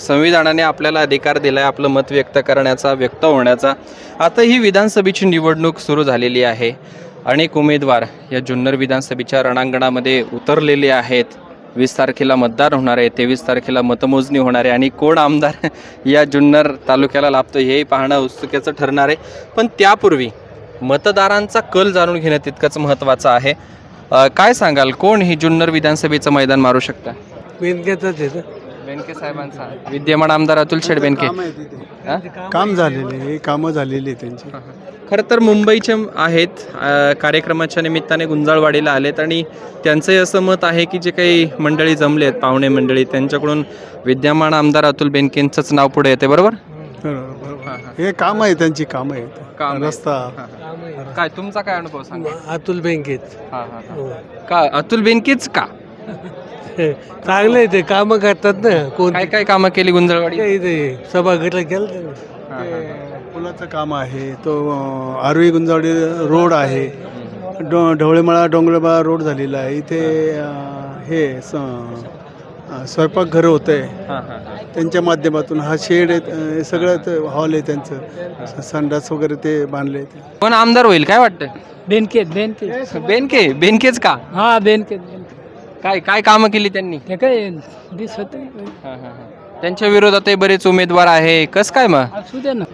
संविधानाने आपल्याला अधिकार दिलाय आपलं मत व्यक्त करण्याचा, व्यक्त होण्याचा। आता ही विधानसभेची निवडणूक सुरू झालेली आहे। अनेक उमेदवार या जुन्नर विधानसभेच्या रणांगणामध्ये उतरलेले आहेत। 20 तारखेला मतदान होणार आहे, 23 तारखेला मतमोजणी होणार आहे आणि कोण आमदार या जुन्नर तालुक्याला लाभतो हे पाहणं उत्सुकतेचं ठरणार आहे। पण त्यापूर्वी मतदारांचा कल जाणून घेणं तितकंच महत्त्वाचं आहे। काय सांगाल, कोण ही जुन्नर विधानसभेचं मैदान मारू शकता? बेनकेच बेनके साहेबांचा, विद्यमान आमदार अतुल शेठ बेनके काम झालेले, कामं झालेली त्यांची। खरं तर मुंबईचे आहेत, कार्यक्रमाच्या निमित्ताने गुंजाळवाडीला आलेत आणि त्यांचंही असं मत आहे की जे काही मंडळी जमले आहेत, पाहुणे मंडळी, त्यांच्याकडून विद्यमान आमदार अतुल बेनकेंचंच नाव पुढे येते। बरोबर? हे काम आहे त्यांची, कामं आहेत, रस्ता। काय तुमचा काय अनुभव सांगा? अतुल बेनकेच का अतुल बेनकेच का? चांगलं आहे ते, कामं करतात ना। कोण काय काय कामं केली गुंजाळवाडी? सभागृह केलं, पुलाचं काम आहे, तो आरवी गुंजावडी रोड आहे, ढवळेमळा डोंगरबा रोड झालेला आहे इथे। हे स्वयंपाकघरं होत आहे त्यांच्या माध्यमातून, हा शेड आहे, सगळं हॉल आहे त्यांचं, संडास वगैरे ते बांधले। कोण आमदार होईल काय वाटतं? बेनके बेनकेच का? हा बेनके। काय काय कामं केली त्यांनी? ते काय दिसत त्यांच्या विरोधातही बरेच उमेदवार आहे, कस काय मग? असू दे ना।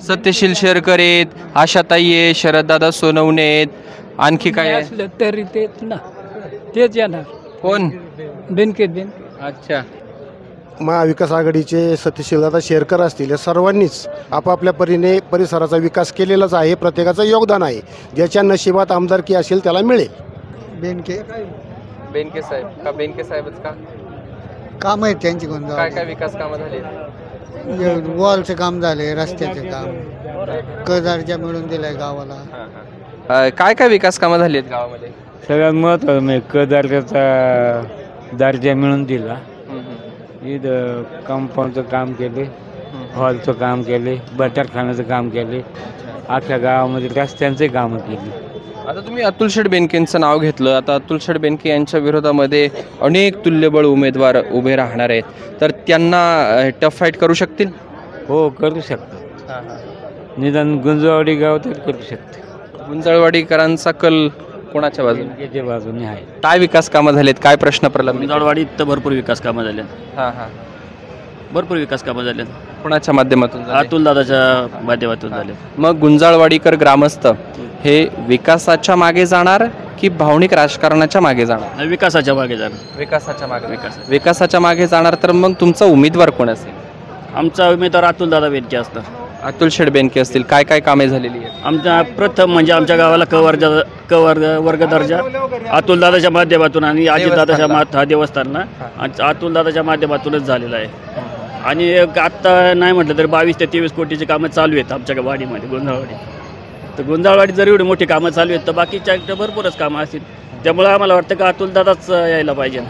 सत्यशील शेरकर आहेत, आशाताई आहे, शरददादा सोनवणे आहेत, आणखी काय असलं तरी तेच ना, तेच येणार। कोण? बेनके। अच्छा, महाविकास आघाडीचे सत्यशीलदादा शेरकर असतील, या सर्वांनीच आपापल्या परीने परिसराचा विकास केलेलाच आहे। प्रत्येकाचं योगदान आहे, ज्याच्या नशिबात आमदारकी असेल त्याला मिळेल। बेनके साहेब का? बेनके साहेबच का? काम आहेत त्यांची। काय काय विकास कामं झाली? वॉलचे काम झाले, रस्त्याचे काम, कदारच्या मिळून दिलाय गावाला। काय काय विकास कामं झाली आहेत गावामध्ये? सगळ्यात महत्त्वाचं म्हणजे कदारचा दर्जा मिळून दिला, इथं कंपाऊंडचं काम केले, हॉलचं काम केले, बटारखान्याचं काम केले, अख्ख्या गावामध्ये रस्त्यांचे कामं केली। आता तुम्ही अतुल शेठ बेनकेंचं नाव घेतलं, आता अतुल शेठ बेनके यांच्या विरोधामध्ये अनेक तुल्यबळ उमेदवार उभे राहणार आहेत, तर त्यांना टफ फाईट करू शकतील? हो, करू शकतात। निदान गुंजवाडी गाव तर करू शकते। गुंजाळवाडीकरांचा कल कोणाच्या बाजूने? बाजूने आहे। काय विकास कामं झालेत, काय प्रश्न प्रलंबित? गुंजाळवाडीत तर भरपूर विकास कामं झाले। भरपूर विकास कामं झाले। कोणाच्या माध्यमातून? अतुल दादाच्या माध्यमातून झाले। मग गुंजाळवाडीकर ग्रामस्थ हे विकासाच्या मागे जाणार की भावनिक राजकारणाच्या मागे जाणार? विकासाच्या मागे जाणार। विकासाच्या मागे जाणार। तर मग तुमचा उमेदवार कोण असेल? आमचा उमेदवार अतुल दादा बेनके असतात। अतुल शेठ बेनके असतील। काय काय कामे झालेली आहेत? आमच्या प्रथम म्हणजे आमच्या गावाला वर्ग दर्जा अतुल दादाच्या माध्यमातून आणि अजितदादाच्या देवस्थानला अतुल दादाच्या माध्यमातूनच झालेला आहे। आणि आत्ता नाही म्हटलं तरी 22 ते 23 कोटीची कामं चालू आहेत आमच्या वाडीमध्ये, गुंजाळवाडी। तर गुंजाळवाडी जर एवढी मोठी कामं चालू आहेत तर बाकीच्या भरपूरच कामं असतील, त्यामुळे आम्हाला वाटतं की अतुल दादाच यायला पाहिजे।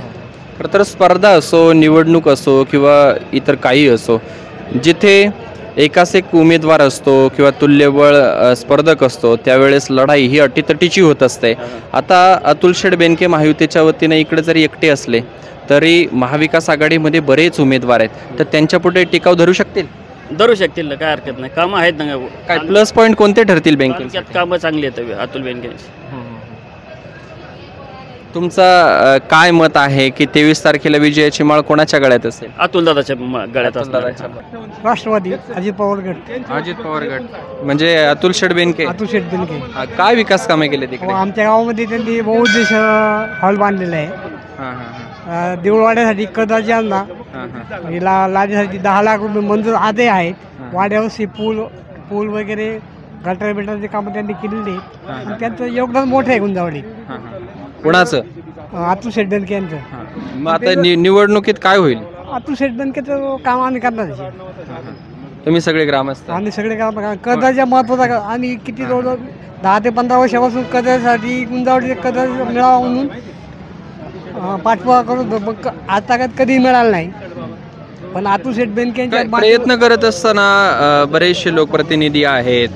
खरं तर स्पर्धा असो, निवडणूक असो किंवा इतर काही असो, जिथे एकाच एक उमेदवार असतो किंवा तुल्यबळ स्पर्धक असतो, त्यावेळेस लढाई ही अटीतटीची होत असते। आता अतुल शेठ बेनके महायुतीच्या वतीने इकडे जरी एकटे असले तरी महाविकास आघाडीमध्ये बरेच उमेदवार आहेत, तर त्यांच्यापुढे टिकाव धरू शकतील? धरू शकतील ना, काय हरकत नाही। कामं आहेत ना। काय प्लस पॉईंट कोणते ठरतील बेनके? कामं चांगली आहेत अतुल बेनकेंची। तुमचा काय मत आहे की 23 तारखेला विजयाची माळ कोणाच्या गळ्यात असेल? अतुल दादाच्या गळ्यात असणार। राष्ट्रवादी अजित पवार गट म्हणजे अतुल शेठ बेनके। काय विकास कामे केले तिकडे? आमच्या गावामध्ये त्यांनी बहुउद्देश हॉल बांधलेला आहे। देऊळवाड्यासाठी कदाची आणला, लादीसाठी 10 लाख रुपये मंजूर आधे आहेत। वाड्यावरची पूल वगैरे गटर बिटरचे कामं त्यांनी केलेली आहेत, त्यांचं योगदान मोठं आहे गुंजावडी। कोणाचं? अतुल शेठ बेनके यांचं। मग आता निवडणुकीत काय होईल? अतुल शेठ बेनकेचं काम आम्ही करणार। तुम्ही सगळे ग्रामस्थ? आम्ही सगळे काम कदाच्या महत्वाचा आणि किती जवळ 10 ते 15 वर्षापासून कदासाठी गुंजावडी कदा मिळावा म्हणून पाठपुरावा करून आता कधी मिळाला नाही, पण अतुल शेठ बेनके प्रयत्न करत असताना बरेचसे लोकप्रतिनिधी आहेत,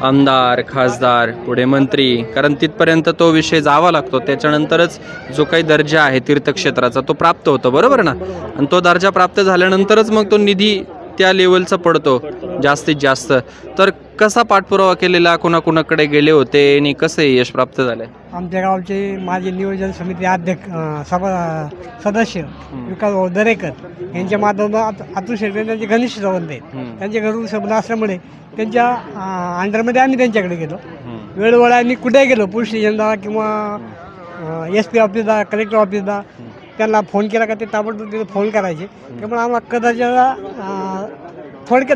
आमदार, खासदार, पुढे मंत्री, कारण तिथपर्यंत तो विषय जावा लागतो. त्याच्यानंतरच जो काही दर्जा आहे तीर्थक्षेत्राचा तो प्राप्त होतो, बरोबर ना. आणि तो दर्जा प्राप्त झाल्यानंतरच मग तो निधी त्या लेवलचा पडतो जास्तीत जास्त. तर कसा पाठपुरावा केलेला, कोणाकोणाकडे गेले होते आणि कसं यश प्राप्त झालंय? आमच्या गावचे माझे नियोजन समिती अध्यक्ष सदस्य विकास भाऊ दरेकर यांच्या माध्यमातून अतुल शेट्टी त्यांचे घनिष्ठ संबंध आहेत. त्यांच्या घरून संबंध असल्यामुळे त्यांच्या अंडरमध्ये आम्ही त्यांच्याकडे गेलो. वेळोवेळी आम्ही कुठे गेलो, पोलीस स्टेशनला किंवा SP ऑफिसला, कलेक्टर ऑफिसला त्यांना फोन केला का ते ताबडतोब तिथे फोन करायचे. त्यामुळे आम्हाला कदाचित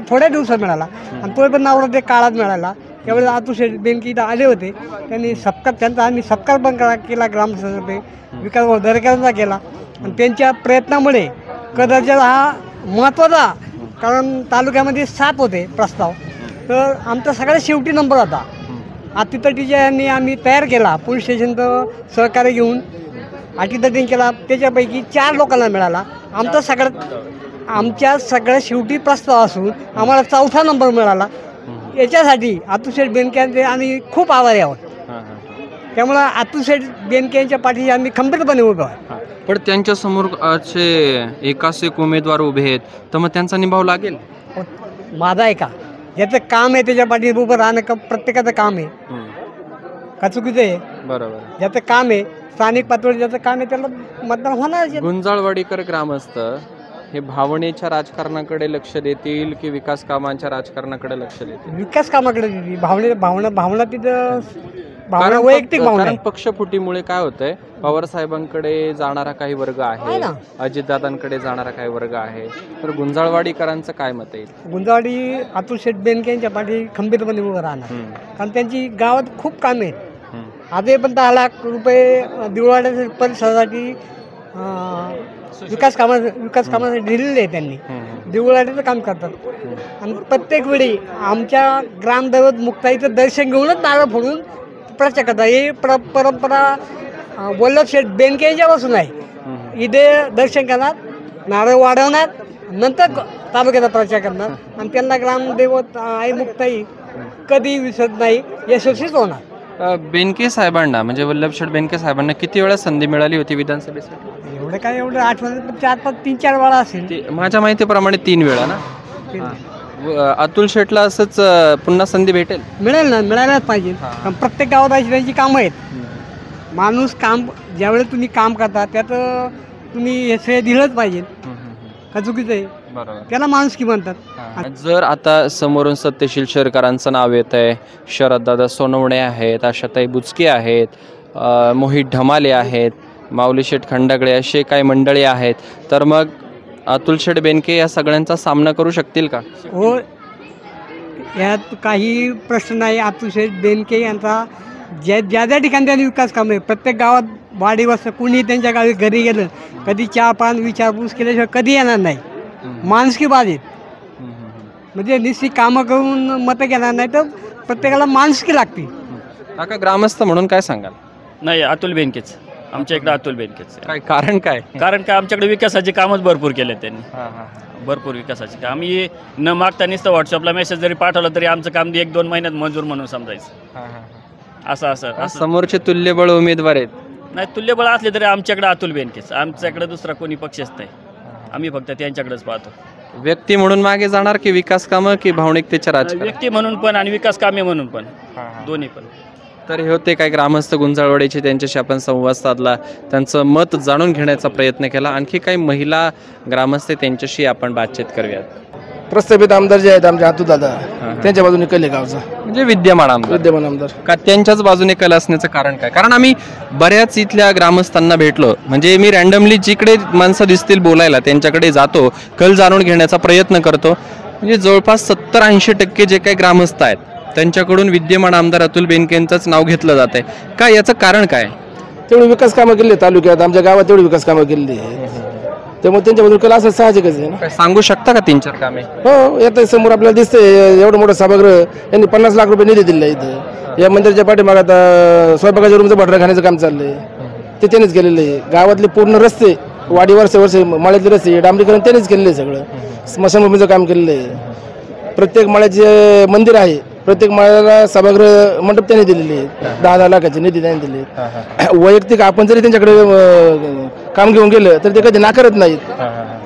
थोड्या दिवसात मिळाला आणि तो पण नावरा ते काळात मिळाला. त्यावेळेस अतुल शेट्टी बेनके इथं आले होते. त्यांनी त्यांचा आम्ही सत्कार पण केला ग्रामसभेत, विकास भाऊ दरेकरांचा केला. आणि त्यांच्या प्रयत्नामुळे कदाचित हा महत्त्वाचा, कारण तालुक्यामध्ये 7 होते प्रस्ताव, तर आमचा सगळ्यात शेवटी नंबर होता. अटीतटीच्या यांनी आम्ही तयार केला, पोलीस स्टेशनचं सहकार्य घेऊन अटीतटीने केला. त्याच्यापैकी 4 लोकांना मिळाला. आमच्या सगळ्यात शेवटी प्रस्ताव असून आम्हाला 4था नंबर मिळाला. याच्यासाठी अतुल शेट्टी बेनके यांचे आम्ही खूप आभारी आहोत. त्यामुळं अतुल शेट्टी बेनके यांच्या पाठीशी आम्ही खंबीरपणे उभे आहोत. पण त्यांच्या समोर एकाच एक उमेदवार उभे आहेत, तर मग त्यांचा निभाव लागेल. माझा आहे का, ज्याचं काम आहे त्याच्या पाठीशी उभं राहणं का प्रत्येकाचं काम आहे का चुकीचं आहे? बरोबर. ज्याचं काम आहे, स्थानिक पातळीवर ज्याचं काम आहे त्याला मतदान होणार. गुंजाळवाडीकर ग्रामस्थ हे भावनेच्या राजकारणाकडे लक्ष देतील की विकास कामांच्या राजकारणाकडे लक्ष देतील? विकास कामाकडे देतील. भावना तिथं भावना वैयक्तिक भावना. पक्षफुटीमुळे काय होतंय, पवार साहेबांकडे जाणारा काही वर्ग आहे, अजितदादांकडे जाणारा काही वर्ग आहे, तर गुंजाळवाडीकरांचं काय मत आहे? गुंजाळवाडी अतुल शेट्टी बेनके यांच्या पाठी खंबीरपणे उभं राहणार, कारण त्यांची गावात खूप कामे आहेत. आधी पण 10 लाख रुपये दिवाळ्याच्या परिसरासाठी विकास कामासाठी दिलेले आहे. त्यांनी दिवाळ्याचं काम करतात. आणि प्रत्येक वेळी आमच्या ग्रामदैवत मुक्ताईचं दर्शन घेऊनच नारळ फोडून प्रचार करतात. ही परंपरा वल्लभ शेठ बेनके यांच्यापासून आहे. इथे दर्शन करणार, नारळ वाढवणार, नंतर तालुक्याचा प्रचार करणार. आणि त्यांना ग्रामदैवत आई मुक्ताई कधी विसरत नाही, यशस्वीच होणार. बेनके साहेबांना म्हणजे वल्लभ शेठ बेनके साहेबांना किती वेळा संधी मिळाली होती विधानसभेसाठी? एवढं आठवण 4-5 वेळा असेल. माझ्या माहितीप्रमाणे 3 वेळा ना. अतुल शेठला असंच पुन्हा संधी मिळेल ना, मिळायलाच पाहिजे. प्रत्येक गावात अशी त्यांची कामं आहेत. माणूस काम ज्यावेळेस तुम्ही काम करता त्यात तुम्ही हे श्रेय दिलंच पाहिजे का चुकीचं आहे? त्याला माणुसकी म्हणतात. जर आता समोरून सत्यशील शेरकरांचं नाव येत आहे, शरददादा सोनवणे आहेत, आशाताई बुचके आहेत, मोहित ढमाले आहेत, माऊली शेठ खंडागळे, असे काही मंडळी आहेत, तर मग अतुल शेठ बेनके या सगळ्यांचा सामना करू शकतील का? हो, यात काही प्रश्न नाही. अतुल शेठ बेनके यांचा ज्या ठिकाणी त्यांनी विकास काम आहे, प्रत्येक गावात वाडी वस्ती कुणी त्यांच्या गावी घरी गेलं कधी चहा पान विचारपूस केल्याशिवाय कधी येणार नाही. माणुसकी बाधित म्हणजे निश्चित कामं करून मतं घेणार नाही, तर प्रत्येकाला माणुसकी लागते. काका, ग्रामस्थ म्हणून काय सांगाल? नाही, अतुल बेनकेच आमच्या इकडे. अतुल बेनकेच. काय कारण काय? कारण का आमच्याकडे विकासाचे कामच भरपूर केले त्यांनी. भरपूर विकासाचे काम. आम्ही न मागता नुसतं व्हॉट्सअपला मेसेज जरी पाठवला तरी आमचं काम 1-2 महिन्यात मंजूर म्हणून समजायचं. असं समोरचे तुल्यबळ उमेदवार आहेत. नाही, तुल्यबळ असले तरी आमच्याकडे अतुल बेनकेच. आमच्याकडे दुसरा कोणी पक्षच नाही. आम्ही फक्त त्यांच्याकडेच पाहतो. व्यक्ती म्हणून मागे जाणार की विकास कामं की भावनिकतेच्या राजकारण? व्यक्ती म्हणून पण आणि विकास कामे म्हणून पण, दोन्ही पण. तर हे होते काय ग्रामस्थ गुंजाळवाडीचे, त्यांच्याशी आपण संवाद साधला, त्यांचं मत जाणून घेण्याचा प्रयत्न केला. आणखी काही महिला ग्रामस्थ त्यांच्याशी आपण बातचीत करूयात. प्रस्थापित आमदार जे आहेत आमचे अतुल दादा, त्यांच्या बाजूने कल आहे गावचा. म्हणजे विद्यमान आमदार का त्यांच्याच बाजूने कल असण्याचं कारण काय? कारण आम्ही बऱ्याच इथल्या ग्रामस्थांना भेटलो, म्हणजे मी रँडमली जिकडे माणसं दिसतील बोलायला त्यांच्याकडे जातो, कल जाणून घेण्याचा प्रयत्न करतो. म्हणजे जवळपास 70-80% जे काही ग्रामस्थ आहेत त्यांच्याकडून विद्यमान आमदार अतुल बेनके यांचंच नाव घेतलं जात आहे. का, याचं कारण काय? तेवढी विकास कामं केली तालुक्यात, आमच्या गावात तेवढी विकास कामं केलेली आहे, त्यामुळे त्यांच्याबद्दल कल असं साहजिकच आहे ना. सांगू शकता का 3-4 कामे? हो, येतं समोर आपल्याला दिसतंय. एवढं मोठं सभागृह यांनी 50 लाख रुपये निधी दिला इथं. या मंदिराच्या पाठीमागे आता स्वयंपाकाच्या रूमचं भटरा खाण्याचं काम चाललंय, ते त्यांनीच केलेलं आहे. गावातले पूर्ण रस्ते, वाडी वर्षे मळ्यातले रस्ते डांबरीकरण त्यांनीच केलेलं आहे. सगळं स्मशानभूमीचं काम केलेलं आहे. प्रत्येक मळ्याचे मंदिर आहे प्रत्येक माळ्याला सभागृह मंडप त्यांनी दिलेले आहेत, 10-10 लाखाचे निधी त्यांनी दिले. वैयक्तिक आपण जरी त्यांच्याकडे काम घेऊन गेलं तर ते कधी नाकारत नाहीत.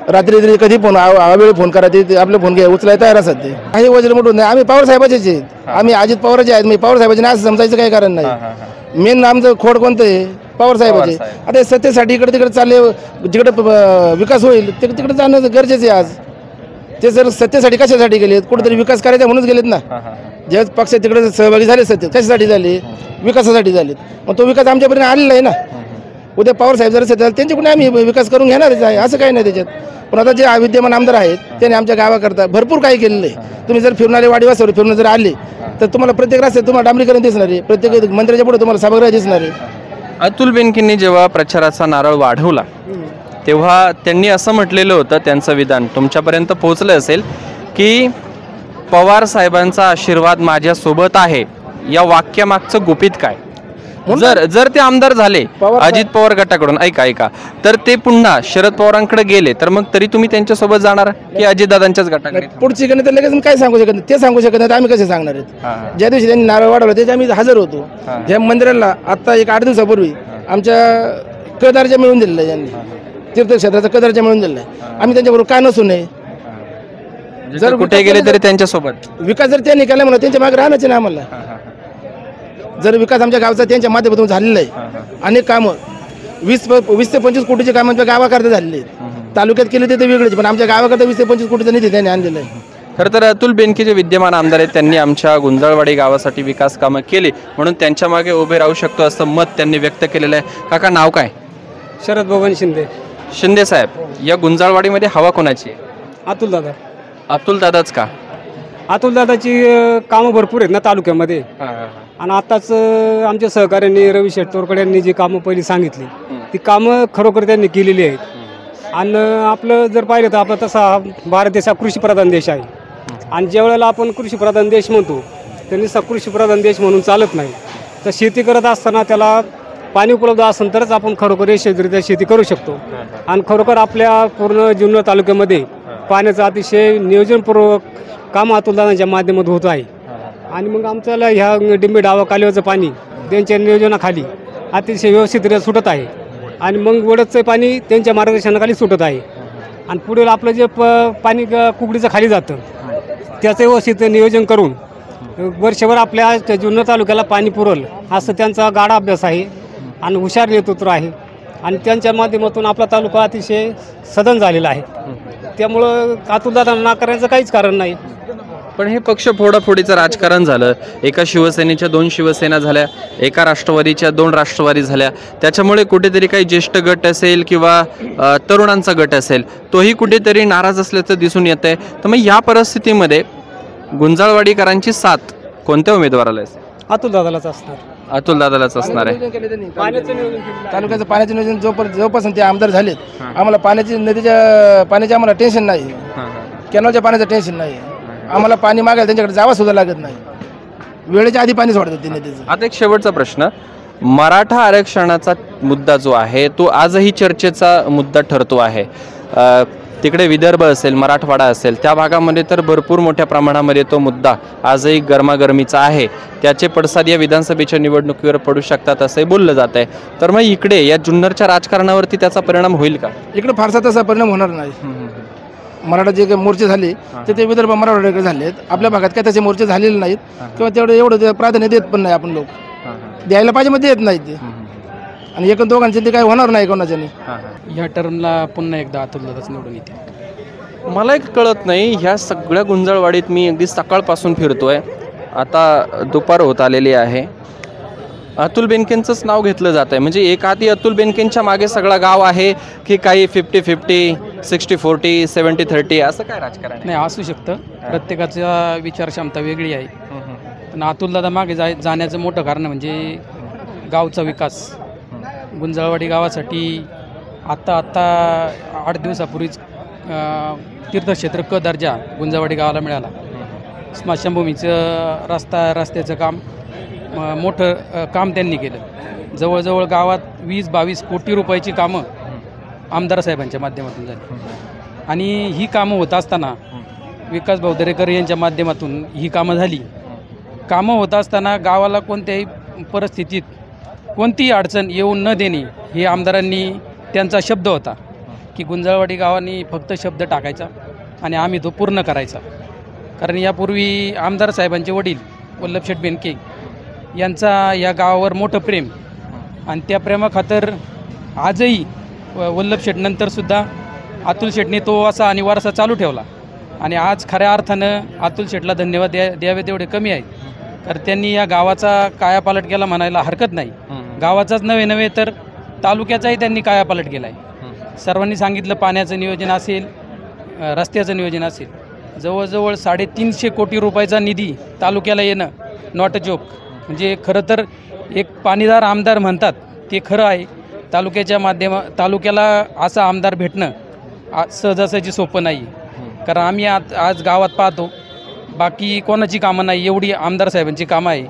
रात्री कधी फोन अवेळी फोन करा, ते आपले फोन घ्या उचलायला तयार असतात. ते काही वजन मोठून नाही, आम्ही पवार साहेबाचेच आहेत, आम्ही अजित पवारचे आहेत. मी पवार साहेबाचे नाही असं समजायचं काही कारण नाही. मेन आमचं खोड कोणतं आहे? पवार साहेबाचे. आता सत्तेसाठी इकडे तिकडे चालले, जिकडे विकास होईल तिकडे जाणं गरजेचं आहे. आज ते जर सत्तेसाठी कशासाठी गेलेत? कुठेतरी विकास करायचा म्हणूनच गेलेत ना. जे पक्ष तिकडे सहभागी झाले सत्तेत कशासाठी झाले? विकासासाठी झालेत. मग तो विकास आमच्यापर्यंत आलेला आहे ना. उद्या पवार साहेब जर सत्तेत त्यांच्याकडून आम्ही विकास करून घेणारच आहे, असं काही नाही त्याच्यात. पण आता जे विद्यमान आमदार आहेत त्यांनी आमच्या गावाकरता भरपूर काही केलेलं आहे. तुम्ही जर फिरून आले, वाडीवासावर फिरून जर आले तर तुम्हाला प्रत्येक रस्त्यात तुम्हाला डांबरीकरण दिसणार आहे, प्रत्येक मंदिराच्या पुढे तुम्हाला सभागृह दिसणार आहे. अतुल बेनकेंनी जेव्हा प्रचाराचा नारळ वाढवला तेव्हा त्यांनी असं म्हटलेलं होतं, त्यांचं विधान तुमच्यापर्यंत पोहोचलं असेल की पवार साहेबांचा आशीर्वाद माझ्यासोबत आहे. या वाक्यामागचं गुपित काय? जर ते आमदार झाले अजित पवार गटाकडून, ऐका तर ते पुन्हा शरद पवारांकडे गेले तर मग तरी तुम्ही त्यांच्यासोबत जाणार की अजितदादांच्याच गटाकडे? पुढची गणित लगेच काय सांगू शकत नाही, ते सांगू शकत नाही. आम्ही कसे सांगणार आहेत? ज्या दिवशी त्यांनी नारळ वाढवला त्याच्या आम्ही हजर होतो. या मंदिराला आता एक 8 दिवसापूर्वी आमच्या कदर्जा मिळून दिलेला आहे, यांनी तीर्थक्षेत्राचा कदर्जा मिळून दिलेला आहे. आम्ही त्यांच्याबरोबर का नसू नये? जर कुठे गेले तरी त्यांच्यासोबत विकास जर त्यांनी केला म्हणून त्यांच्या मागे राहण्याच नाही आम्हाला. जर विकास आमच्या गावचा त्यांच्या माध्यमातून झालेला आहे, अनेक कामं 20 ते 25 कोटीचे काम आमच्या गावाकरता झालेले आहेत. तालुक्यात केले ते वेगळेच, पण आमच्या गावाकरता 20 ते 25 कोटीचा निधी त्यांनी आणलेला आहे. खरं तर अतुल बेनके जे विद्यमान आमदार आहेत त्यांनी आमच्या गुंजाळवाडी गावासाठी विकास कामं केली म्हणून त्यांच्या मागे उभे राहू शकतो असं मत त्यांनी व्यक्त केलेलं आहे. काका, नाव काय? शरद भगवान शिंदे. शिंदे साहेब, या गुंजाळवाडीमध्ये हवा कोणाची आहे? अतुल दादा. अतुल दादाच का? अतुल दादाची कामं भरपूर आहेत ना तालुक्यामध्ये. आणि आताच आमच्या सहकार्यांनी रवी शेट्टोरकडे यांनी जी कामं पहिली सांगितली ती कामं खरोखर त्यांनी केलेली आहेत. आणि आपलं जर पाहिलं तर आपला तसा भारत देश हा कृषीप्रधान देश आहे. आणि ज्या वेळेला आपण कृषीप्रधान देश म्हणतो त्यांनी कृषीप्रधान देश म्हणून चालत नाही. तर शेती करत असताना त्याला पाणी उपलब्ध असेल तरच आपण खरोखर यशस्वीरित्या शेती करू शकतो. आणि खरोखर आपल्या पूर्ण जुन्नर तालुक्यामध्ये पाण्याचं अतिशय नियोजनपूर्वक काम अतुलदादांच्या माध्यमातून होत आहे. आणि मग आमच्याला ह्या डिंबे डावा कालव्याचं पाणी त्यांच्या नियोजनाखाली अतिशय व्यवस्थितरित्या सुटत आहे. आणि मग वडदचं पाणी त्यांच्या मार्गदर्शनाखाली सुटत आहे. आणि पुढील आपलं जे पाणी कुकडीचं खाली जातं त्याचं व्यवस्थित नियोजन करून वर्षभर आपल्या जुन्नर तालुक्याला पाणी पुरवलं असं त्यांचा गाढा अभ्यास आहे आणि हुशार नेतृत्व आहे. आणि त्यांच्या माध्यमातून आपला तालुका अतिशय सदन झालेला आहे. त्यामुळं अतुलदादांना नाकारण्याचं काहीच कारण नाही. पण हे पक्ष फोडाफोडीचं राजकारण झालं. एका शिवसेनेच्या 2 शिवसेना झाल्या, एका राष्ट्रवादीच्या 2 राष्ट्रवादी झाल्या. त्याच्यामुळे कुठेतरी काही ज्येष्ठ गट असेल किंवा तरुणांचा गट असेल तोही कुठेतरी नाराज असल्याचं दिसून येत आहे. तर मग या परिस्थितीमध्ये गुंजाळवाडीकरांची साथ कोणत्या उमेदवाराला असेल? अतुलदादालाच असणार. अतुलदादालाच असणार आहे. तालुक्याचं पाण्याचं नियोजन जोपासून ते आमदार झालेत आम्हाला पाण्याचे आम्हाला टेन्शन नाही, कॅनलच्या पाण्याचं टेन्शन नाही. आम्हाला पाणी मागायला त्यांच्याकडे जावं सुद्धा लागत नाही, वेळेच्या आधी पाणी सोडतात ते नदीचं. आता एक शेवटचा प्रश्न, मराठा आरक्षणाचा मुद्दा जो आहे तो आजही चर्चेचा मुद्दा ठरतो आहे. तिकडे विदर्भ असेल, मराठवाडा असेल त्या भागामध्ये तर भरपूर मोठ्या प्रमाणामध्ये तो मुद्दा आजही गरमागरमीचा आहे. त्याचे पडसाद या विधानसभेच्या निवडणुकीवर पडू शकतात असंही बोललं जात आहे. तर मग इकडे या जुन्नरच्या राजकारणावरती त्याचा परिणाम होईल का? इकडे फारसा तसा परिणाम होणार नाही. मराठा जे काही मोर्चे झाले ते विदर्भ मराठवाड्याकडे झाले आहेत. आपल्या भागात काय त्याचे मोर्चे झालेले नाहीत किंवा तेवढं एवढं प्राधान्य देत पण नाही. आपण लोक द्यायला पाहिजे मध्ये देत नाहीत ते. आणि एकूण दोघांचे ते काही होणार नाही कोणाच्याने. ह्या टर्मला पुन्हा एकदा अतुलदादाच निवडून येते. मला एक कळत नाही, ह्या सगळ्या गुंजाळवाडीत मी अगदी सकाळपासून फिरतोय, आता दुपार होत आलेली आहे. अतुल बेनकेंचंच नाव घेतलं जात आहे. म्हणजे एक हाती अतुल बेनकेंच्या मागे सगळा गाव आहे की काही 50-50, 60-40, 70-30 असं काय राजकारण नाही असू शकतं. प्रत्येकाचा विचारक्षमता वेगळी आहे. पण अतुलदादा मागे जाण्याचं मोठं कारण म्हणजे गावचा विकास. गुंजाळवाडी गावासाठी आत्ता 8 दिवसापूर्वीच तीर्थक्षेत्र क दर्जा गुंजाळवाडी गावाला मिळाला. स्मशानभूमीचं रस्त्याचं काम मोठं काम त्यांनी केलं. जवळजवळ गावात 20-22 कोटी रुपयाची कामं आमदार साहेबांच्या माध्यमातून झाली. आणि ही कामं होत असताना विकास भाऊ दरेकर यांच्या माध्यमातून ही कामं झाली. कामं होत असताना गावाला कोणत्याही परिस्थितीत कोणतीही अडचण येऊ न देणे हे आमदारांनी त्यांचा शब्द होता की गुंजाळवाडी गावाने फक्त शब्द टाकायचा आणि आम्ही तो पूर्ण करायचा. कारण यापूर्वी आमदार साहेबांचे वडील वल्लभशेठ बेनके यांचा या गावावर मोठं प्रेम आणि त्या प्रेमाखातर आजही वल्लभशेठ नंतरसुद्धा अतुल शेठने तो असा आणि वारसा चालू ठेवला आणि आज खऱ्या अर्थानं अतुल शेठला धन्यवाद द्यावे तेवढे कमी आहेत. कारण त्यांनी या गावाचा कायापालट केला म्हणायला हरकत नाही. गावाचाच नव्हे तर तालुक्याचाही त्यांनी कायापालट केला आहे. सर्वांनी सांगितलं पाण्याचं नियोजन असेल, रस्त्याचं नियोजन असेल, जवळजवळ 350 कोटी रुपयाचा निधी तालुक्याला येणं नॉट अ जोक. म्हणजे खरं तर एक पाणीदार आमदार म्हणतात ते खरं आहे. तालुक्याला असा आमदार भेटणं सहजासहजी सोपं नाही. कारण आम्ही आज गावात पाहतो बाकी कोणाची कामं नाही, एवढी आमदार साहेबांची कामं आहे.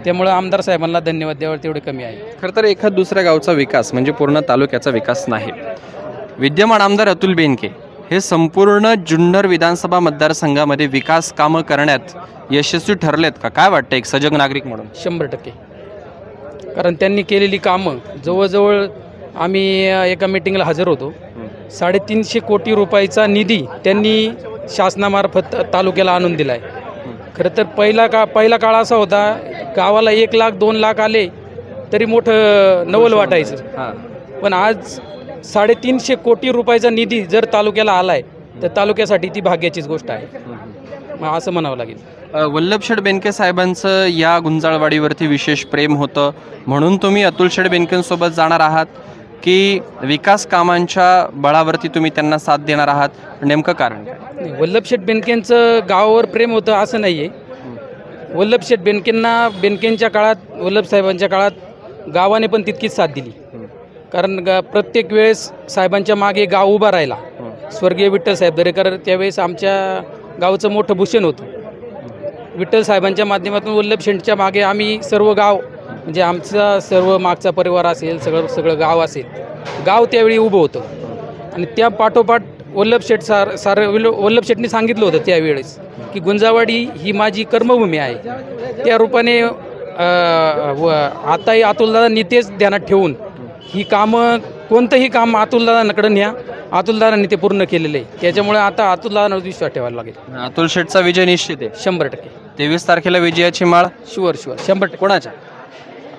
त्यामुळं आमदार साहेबांना धन्यवाद द्यावं तेवढे कमी आहे. खरं तर एखाद दुसऱ्या गावचा विकास म्हणजे पूर्ण तालुक्याचा विकास नाही. विद्यमान आमदार अतुल बेनके हे संपूर्ण जुन्नर विधानसभा मतदारसंघामध्ये विकास कामं करण्यात यशस्वी ठरलेत का? काय वाटतं एक सजग नागरिक म्हणून? 100%. कारण त्यांनी केलेली कामं जवळजवळ आम्ही एका मीटिंगला हजर होतो. 350 कोटी रुपयाचा निधी त्यांनी शासनामार्फत तालुक्याला आणून दिला आहे. खरं तर पहिला काळ असा होता गावाला 1 लाख 2 लाख आले तरी मोठं नवल वाटायचं. पण आज 350 कोटी रुपयाचा निधी जर तालुक्याला आला आहे तर तालुक्यासाठी ती भाग्याचीच गोष्ट आहे, मग असं म्हणावं लागेल. वल्लभशेठ बेनके साहेबांचं या गुंजाळवाडीवरती विशेष प्रेम होतं म्हणून तुम्ही अतुल शेठ बेनकेंसोबत जाणार आहात की विकास कामांच्या बळावरती तुम्ही त्यांना साथ देणार आहात? नेमकं कारण काय? वल्लभशेठ बेनकेंचं गावावर प्रेम होतं असं नाही आहे. वल्लभशेठ बेनकेंच्या काळात, वल्लभसाहेबांच्या काळात गावाने पण तितकीच साथ दिली. कारण प्रत्येक वेळेस साहेबांच्या मागे गाव उभा राहिला. स्वर्गीय विठ्ठल साहेब दरेकर त्यावेळेस आमच्या गावचं मोठं भूषण होतं. विठ्ठल साहेबांच्या माध्यमातून वल्लभशेठच्या मागे आम्ही सर्व गाव म्हणजे आमचा सर्व मागचा परिवार असेल, सगळं गाव असेल, गाव त्यावेळी उभं होतं. आणि त्या पाठोपाठ वल्लभशेठनी सांगितलं होतं त्यावेळेस की गुंजाळवाडी ही माझी कर्मभूमी आहे. त्या रूपाने आताही अतुलदादांनी तेच ध्यानात ठेवून ही कामं, कोणतंही काम अतुलदादांकडे न्या, अतुलदादांनी ते पूर्ण केलेलं आहे. त्याच्यामुळे आता अतुलदादांवर विश्वास ठेवायला लागेल. अतुल शेठचा विजय निश्चित आहे 100%. 23 तारखेला विजयाची माळ शुअर 100%. कोणाच्या?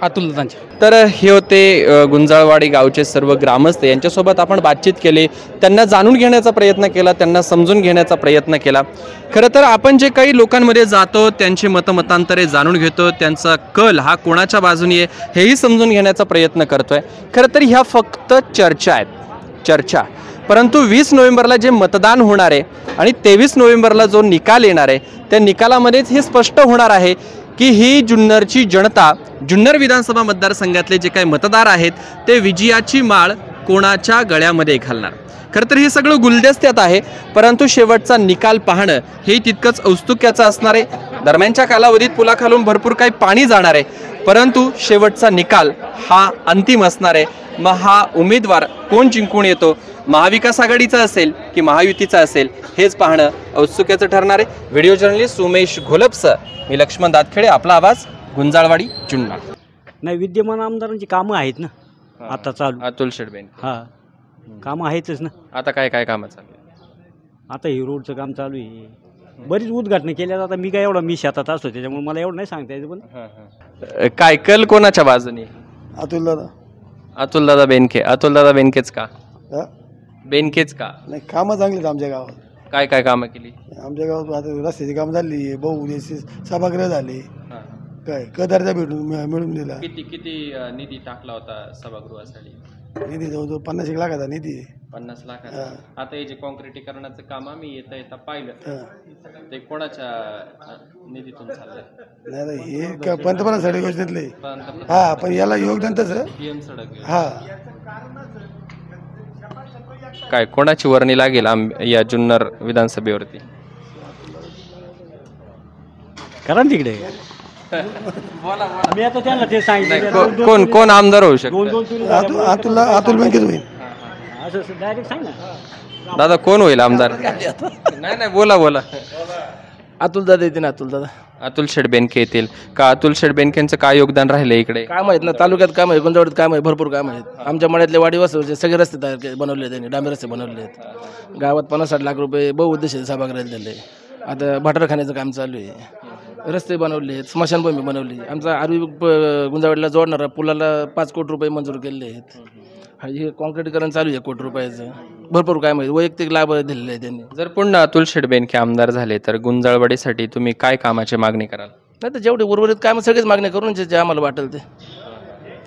अतुलदादांच्या. तर हे होते गुंजाळवाडी गावचे सर्व ग्रामस्थ. यांच्यासोबत आपण बातचीत केली, त्यांना जाणून घेण्याचा प्रयत्न केला, त्यांना समजून घेण्याचा प्रयत्न केला. खरं तर आपण जे काही लोकांमध्ये जातो, त्यांची मतमतांतरे जाणून घेतो, त्यांचा कल हा कोणाच्या बाजूने आहे हेही समजून घेण्याचा प्रयत्न करतोय. खरं तर ह्या फक्त चर्चा आहेत, चर्चा. परंतु 20 नोव्हेंबरला जे मतदान होणार आहे आणि 23 नोव्हेंबरला जो निकाल येणार आहे त्या निकालामध्येच हे स्पष्ट होणार आहे की ही जुन्नरची जनता, जुन्नर विधानसभा मतदारसंघातले जे काही मतदार आहेत ते विजयाची माळ कोणाच्या गळ्यामध्ये घालणार. खरं तर हे सगळं गुलदस्त्यात आहे, परंतु शेवटचा निकाल पाहणं हे तितकंच औत्सुक्याचं असणार आहे. दरम्यानच्या कालावधीत पुलाखालून भरपूर काही पाणी जाणार आहे, परंतु शेवटचा निकाल हा अंतिम असणार आहे. मग हा उमेदवार कोण जिंकून येतो, महाविकास आघाडीचा असेल की महायुतीचा असेल, हेच पाहणं औत्सुक्याचं ठरणार आहे. व्हिडिओ जर्नलिस्ट उमेश घोलपसह मी लक्ष्मण दातखेडे, आपला आवाज, गुंजाळवाडी, जुन्नर. नाही, विद्यमान आमदारांची कामं आहेत ना आता चालू. अतुल शेठ बेनके, हां, कामं आहेतच ना. आता काय काय कामं चालू आहे? आता हे रोडचं काम चालू आहे, बरीच उद्घाटनं केल्यात. आता मी काय एवढा, मी शेतात असतो त्याच्यामुळे मला एवढं नाही सांगता येतं. पण काय कल कोणाच्या बाजूने? अतुलदादा बेनके. अतुलदादा बेनकेच का? बेनकेच का? नाही, कामं चांगली आहेत आमच्या गावात. काय काय कामं केली आमच्या गावात? आता रस्त्याची कामं झाली, बहुउद्देशीय सभागृह झाले, काय दर्जा मिळून दिला. किती निधी टाकला होता सभागृहासाठी? निधी जवळजवळ 50 लाखाचा निधी आहे. 50 लाखाचा. आता हे जे कॉन्क्रिटीकरणाचं काम आम्ही येता पाहिलं ते कोणाच्या निधीतून चाललंय? नाही, हे पंतप्रधान सडक योजनेतले. हा, पण याला योगदान तसं PM सडक. हा, काय कोणाची वर्णी लागेल या जुन्नर विधानसभेवरती? करा तिकडे. मी आता त्यांना ते सांगितलं. कोण आमदार होऊ शकतो? अतुल बेनकेच होईल. डायरेक्ट सांग ना दादा, कोण होईल आमदार? नाही बोला. अतुल दादा येते ना, अतुल दादा. अतुल शेठ बेनके येतील का? अतुल शेठ बेनकेंचं काय योगदान राहिलं इकडे? काम आहेत ना तालुक्यात, काम आहे, गुंजवडीत काम आहे, भरपूर काम आहेत. आमच्या मळ्यातले वाडी वसवचे सगळे रस्ते तयार बनवले त्यांनी, डांबे रस्ते बनवले आहेत. गावात 50-60 लाख रुपये बहुउद्देशीय सभागृहाला दिले. आता भटारखान्याचं काम चालू आहे, रस्ते बनवले आहेत, स्मशानभूमी बनवली. आमचा आरवी गुंजावडीला जोडणारा पुलाला 5 कोटी रुपये मंजूर केले आहेत. हे कॉन्क्रीटीकरण चालू आहे 1 कोटी रुपयाचं. भरपूर काम आहे, वैयक्तिक लाभ दिलेले आहे त्यांनी. जर पुन्हा अतुल शेठ बेनके आमदार झाले तर गुंजाळवाडीसाठी तुम्ही काय कामाची मागणी कराल? नाही तर जेवढे उर्वरित कामं सगळीच मागणी करून जे आम्हाला वाटेल ते,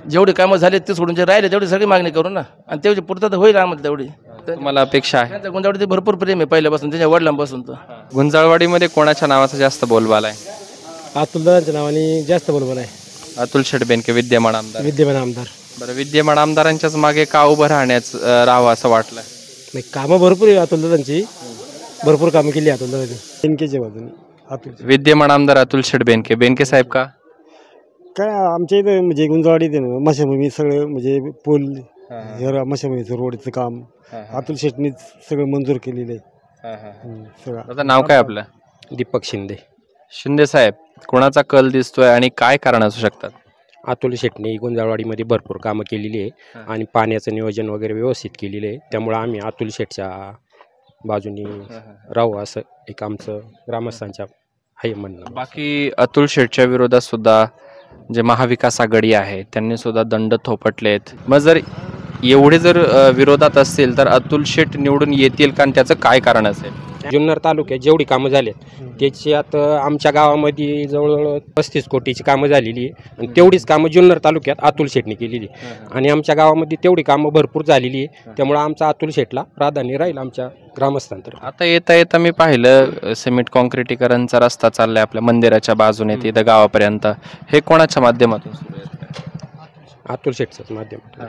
जेवढे कामं झाले ते सोडून जे राहिले तेवढी सगळी मागणी करू ना, आणि तेवढी पूर्तता होईल आम्हाला तेवढी. तुम्हाला अपेक्षा आहे? त्यांच्या गुंजावडीत भरपूर प्रेम आहे पहिल्यापासून, त्याच्या वडिलांपासून. तर गुंजाळवाडीमध्ये कोणाच्या नावाचा जास्त बोलबाला आहे? अतुलदादांच्या नावाने जास्त बरोबर आहे. अतुल शेठ बेनके विद्यमान आमदार. विद्यमान आमदार. बरं, विद्यमान आमदारांच्याच मागे का उभं राहावं असं वाटलं? नाही, कामं भरपूर आहे अतुलदादांची, भरपूर कामं केली अतुलदादांनी बेनकेच्या बाजूने. अतुल विद्यमान आमदार अतुल शेठ बेनके. बेनके साहेब का? काय आमच्या इथं म्हणजे गुंजवाडीत मशाभूमी सगळं म्हणजे पूल, मशाभूमीचं रोडचं काम अतुल शेठनीच सगळं मंजूर केलेलं आहे. सगळं. नाव काय आपलं? दीपक शिंदे. शिंदे साहेब, कोणाचा कल दिसतोय आणि काय कारण असू शकतात? अतुल शेठने गुंजाळवाडीमध्ये भरपूर कामं केलेली आहे आणि पाण्याचं नियोजन वगैरे व्यवस्थित केलेलं आहे. त्यामुळं आम्ही अतुल शेठच्या बाजूनी राहू असं एक आमचं ग्रामस्थांच्या आहे म्हणणं. बाकी अतुल शेठच्या विरोधात सुद्धा जे महाविकास आघाडी आहे त्यांनी सुद्धा दंड थोपटलेत. मग जर एवढे जर विरोधात असतील तर अतुल शेठ निवडून येतील का, आणि त्याचं काय कारण असेल? जुन्नर तालुक्यात जेवढी कामं झालीत त्याच्यात आमच्या गावामध्ये जवळजवळ 35 कोटीची कामं झालेली आहे, आणि तेवढीच कामं जुन्नर तालुक्यात अतुल शेठने केलेली, आणि आमच्या गावामध्ये तेवढी कामं भरपूर झालेली आहे. त्यामुळे आमचा अतुल शेठला प्राधान्य राहील आमच्या ग्रामस्थांतर्फे. आता येता मी पाहिलं सिमेंट कॉन्क्रिटीकरणचा रस्ता चाललाय आपल्या मंदिराच्या बाजूने तिथं गावापर्यंत. हे कोणाच्या माध्यमातून सुरू आहे? अतुल शेठचंच माध्यम.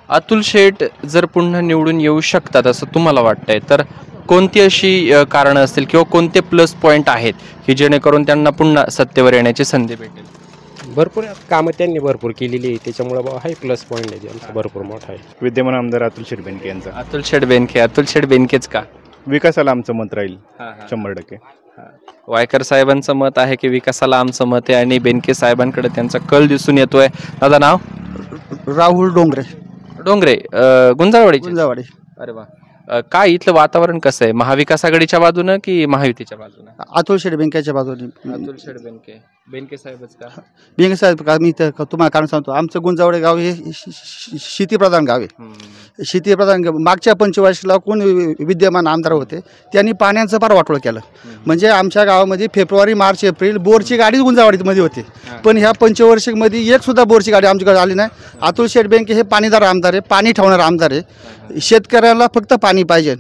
अतुल शेठ जर पुन्हा निवडून येऊ शकतात असं तुम्हाला वाटतंय तर कोणती अशी कारणं असतील किंवा कोणते प्लस पॉईंट आहेत की जेणेकरून त्यांना पुन्हा सत्तेवर येण्याची संधी भेटेल? भरपूर कामं त्यांनी भरपूर केलेली आहे, त्याच्यामुळे हाय प्लस पॉईंट आहे त्यांचा भरपूर मोठा आहे. विद्यमान आमदार अतुल शेठ बेनके यांचा. अतुल शेठ बेनके. अतुल शेठ बेनकेच का? विकासाला आमचं मत राहील 100%. वायकर साहेबांचं मत आहे की विकासाला आमचं मत आहे, आणि बेनके साहेबांकडे त्यांचा कल दिसून येतोय. दादा नाव? राहुल डोंगरे. डोंगरे, गुंजाळवाडी. गुंजाळवाडी. अरे वा. काय इथलं वातावरण कसं आहे? महाविकास आघाडीच्या बाजूनं की महायुतीच्या बाजूनं? अतुल शेठ बेनकेच्या बाजूने. अतुल शेठ बेनके. बेनके साहेबच का? बेनके साहेब का? मी तुम्हाला कारण सांगतो, आमचं गुंजावडे गाव हे शेतीप्रधान गाव आहे. शेतीप्रधान. मागच्या पंचवार्षिकला कोण विद्यमान आमदार होते त्यांनी पाण्याचं फार वाटोळ केलं. म्हणजे आमच्या गावामध्ये फेब्रुवारी, मार्च, एप्रिल बोरची गाडीच गुंजावडीमध्ये होती, पण ह्या पंचवार्षिकमध्ये एक सुद्धा बोरची गाडी आमच्याकडे आली नाही. अतुल शेठ बेनके हे पाणीदार आमदार आहे, पाणी ठेवणारा आमदार आहे. शेतकऱ्याला फक्त पाणी पाहिजे.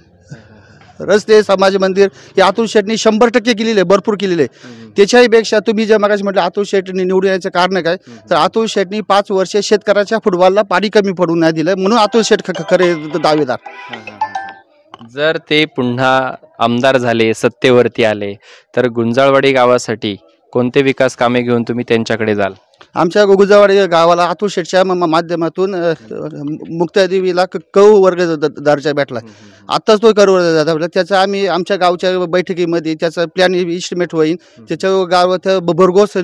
रस्ते, समाज मंदिर हे अतुल शेठनी 100% केलेले आहे, भरपूर केलेले आहे. त्याच्याही पेक्षा तुम्ही जे मगाशी म्हटलं अतुल शेठनी निवडून यायचं कारण काय, तर अतुल शेठनी 5 वर्षे शेतकऱ्याच्या फुटबॉलला पाणी कमी पडून नाही दिलं, म्हणून अतुल शेठ खरे दावेदार. जर ते पुन्हा आमदार झाले, सत्तेवरती आले तर गुंजाळवाडी गावासाठी कोणते विकास कामे घेऊन तुम्ही त्यांच्याकडे जाल? आमच्या गुंजाळवाडी गावाला अतुल शेठच्या माध्यमातून मुक्तादेवीला क वर्ग दर्जा भेटला. आत्ताच तो क वर्ग भेटला. त्याचा आम्ही आमच्या गावच्या बैठकीमध्ये त्याचा प्लॅन इस्टिमेट होईल. त्याच्या गावात भरघोस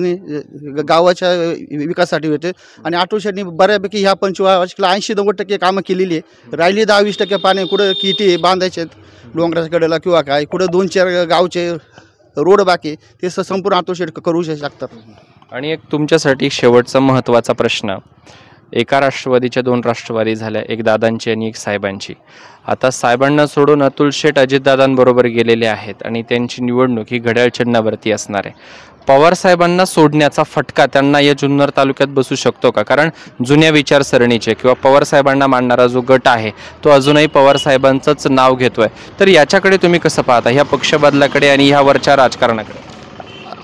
गावाच्या विकासासाठी होते, आणि अतुल शेठनी बऱ्यापैकी ह्या पंचवार्षिकला 80-90% कामं केलेली आहे. राहिली 10-20% पाणी कुठं किती बांधायचे डोंगराच्या कडेला किंवा काय, कुठं 2-4 गावचे रोड बाकी, ते संपूर्ण अतुल शेठ करू शकतात. आणि एक तुमच्यासाठी शेवटचा महत्त्वाचा प्रश्न. एका राष्ट्रवादीच्या 2 राष्ट्रवादी झाल्या, एक दादांची आणि एक साहेबांची. आता साहेबांना सोडून अतुल शेठ अजितदादांबरोबर गेलेले आहेत आणि त्यांची निवडणूक ही घड्याळ चिन्हावरती असणार आहे. पवार साहेबांना सोडण्याचा फटका त्यांना या जुन्नर तालुक्यात बसू शकतो का? कारण जुन्या विचारसरणीचे किंवा पवार साहेबांना मानणारा जो गट आहे तो अजूनही पवार साहेबांचंच नाव घेतोय. तर याच्याकडे तुम्ही कसं पाहता, ह्या पक्ष बदलाकडे आणि ह्यावरच्या राजकारणाकडे?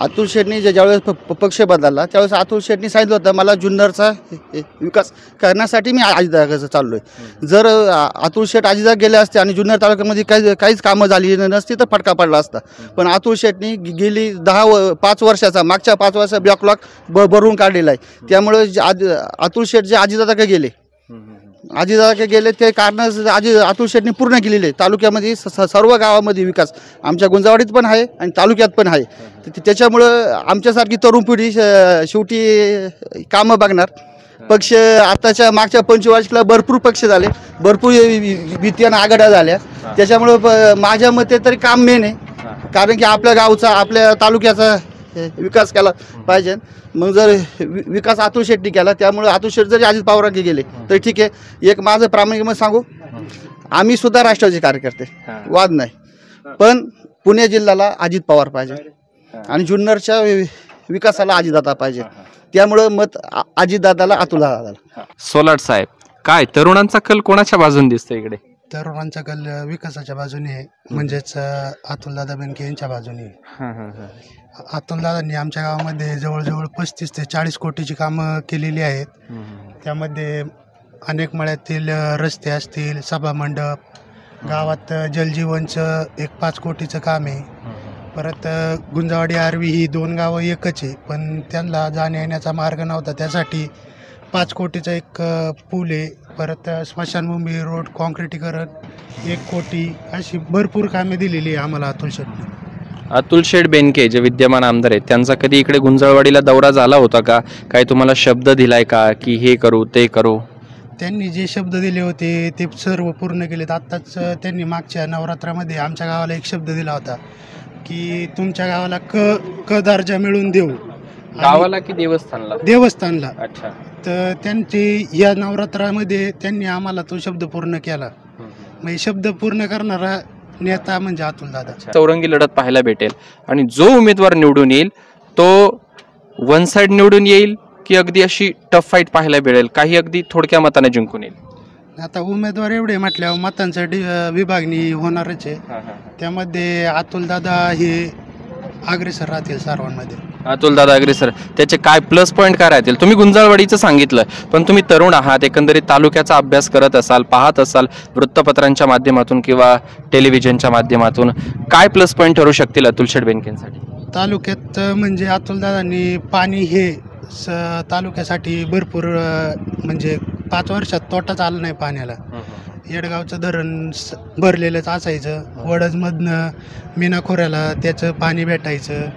अतुल शेठनी ज्यावेळेस पक्ष बदलला त्यावेळेस अतुल शेठनी सांगितलं होतं मला जुन्नरचा विकास करण्यासाठी मी अजितदादाकडे चाललो आहे. जर अतुल शेठ अजितदादा गेले असते आणि जुन्नर तालुक्यामध्ये काहीच कामं झाली नसती तर फटका पडला असता. पण अतुल शेठनी गेली 5 वर्षाचा मागच्या 5 वर्षाचा बॅकलॉग भरून काढलेला आहे. त्यामुळे अतुल शेठ जे अजितदादाकडे गेले अजितदादा गेले ते कारण अतुल शेटने पूर्ण केलेले. तालुक्यामध्ये सर्व गावामध्ये विकास आमच्या गुंजावाडीत पण आहे आणि तालुक्यात पण आहे. त्याच्यामुळं आमच्यासारखी तरुण पिढी शेवटी कामं बघणार. पक्ष आताच्या मागच्या पंचवार्षिकला भरपूर पक्ष झाले, भरपूर वित्तीय आघाड्या झाल्या. त्याच्यामुळं माझ्या मते तरी काम मेन आहे. कारण की आपल्या गावचा आपल्या तालुक्याचा विकास केला पाहिजे. मग जर विकास अतुल शेट्टी केला, त्यामुळे अतुल शेट्टी जरी अजित पवारांनी गेले तर ठीक आहे. एक माझं प्रामाणिक मत सांगू, आम्ही सुद्धा राष्ट्रवादी कार्यकर्ते, वाद नाही, पण पुणे जिल्ह्याला अजित पवार पाहिजे आणि जुन्नरच्या विकासाला अजितदादा पाहिजे. त्यामुळं मत अजितदादाला, अतुलदादाला. सोलाट साहेब, काय तरुणांचा कल कोणाच्या बाजूने दिसतो इकडे? तरुणांचा कल विकासाच्या बाजूने आहे, म्हणजेच अतुलदादा बेनके यांच्या बाजूने. अतुलदादांनी आमच्या गावामध्ये जवळजवळ 35 ते 40 कोटीची कामं केलेली आहेत. त्यामध्ये अनेक मळ्यातील रस्ते असतील, सभामंडप, गावात जलजीवनचं एक 5 कोटीचं काम आहे. परत गुंजावाडी आर्वी ही 2 गावं एकच आहे, पण त्यांना जाण्या येण्याचा मार्ग नव्हता, त्यासाठी 5 कोटीचा एक पूल आहे. परत स्मशानभूमी रोड कॉन्क्रिटीकरण 1 कोटी, अशी भरपूर कामे दिलेली आहे आम्हाला अतुल शेटने. अतुल शेठ बेनके जे विद्यमान आमदार आहेत, त्यांचा कधी इकडे गुंजाळवाडीला दौरा झाला होता का? काही तुम्हाला शब्द दिलाय का की हे करू ते करू? त्यांनी जे शब्द दिले होते ते सर्व पूर्ण केलेत. आत्ताच त्यांनी मागच्या नवरात्रामध्ये आमच्या गावाला एक शब्द दिला होता की तुमच्या गावाला क दर्जा मिळवून देऊ. गावाला की देवस्थानला? देवस्थानला. अच्छा. तर त्यांची या नवरात्रामध्ये त्यांनी आम्हाला तो शब्द पूर्ण केला. म्हणजे शब्द पूर्ण करणारा नेता म्हणजे अतुलदादा. चौरंगी लढत पाहायला भेटेल आणि जो उमेदवार निवडून येईल तो वन साइड निवडून येईल की अगदी अशी टफ फाईट पाहायला मिळेल, काही अगदी थोडक्या मताने जिंकून येईल? आता उमेदवार एवढे म्हटल्यावर मतांसाठी विभागणी होणारच आहे. त्यामध्ये अतुलदादा हे अग्रेसर राहतील सर्वांमध्ये. अतुलदादा अग्रेसर, त्याचे काय प्लस पॉईंट काय राहतील? तुम्ही गुंजाळवाडीचं सांगितलं, पण तुम्ही तरुण आहात, एकंदरीत तालुक्याचा अभ्यास करत असाल, पाहत असाल वृत्तपत्रांच्या माध्यमातून किंवा टेलिव्हिजनच्या माध्यमातून, काय प्लस पॉईंट ठरू शकतील अतुल शेठ बेनकेंसाठी? तालुक्यात म्हणजे अतुलदादांनी पाणी हे तालुक्यासाठी भरपूर म्हणजे 5 वर्षात तोटाच आला नाही पाण्याला. येडगावचं धरण भरलेलंच असायचं, वडजमधनं मीना खोऱ्याला त्याचं पाणी भेटायचं.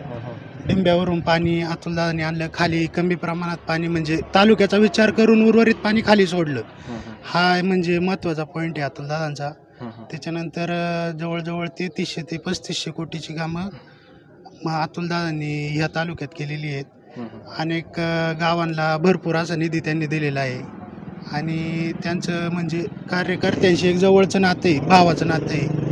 डिंब्यावरून पाणी अतुलदादांनी आणलं, खाली कमी प्रमाणात पाणी, म्हणजे तालुक्याचा विचार करून उर्वरित पाणी खाली सोडलं. हा म्हणजे महत्त्वाचा पॉईंट आहे अतुलदादांचा. त्याच्यानंतर जवळजवळ 3300 ते 3500 कोटीची कामं अतुलदादांनी ह्या तालुक्यात केलेली आहेत. अनेक गावांना भरपूर असा निधी त्यांनी दिलेला आहे आणि त्यांचं म्हणजे कार्यकर्त्यांशी एक जवळचं नातं आहे, भावाचं नातं आहे.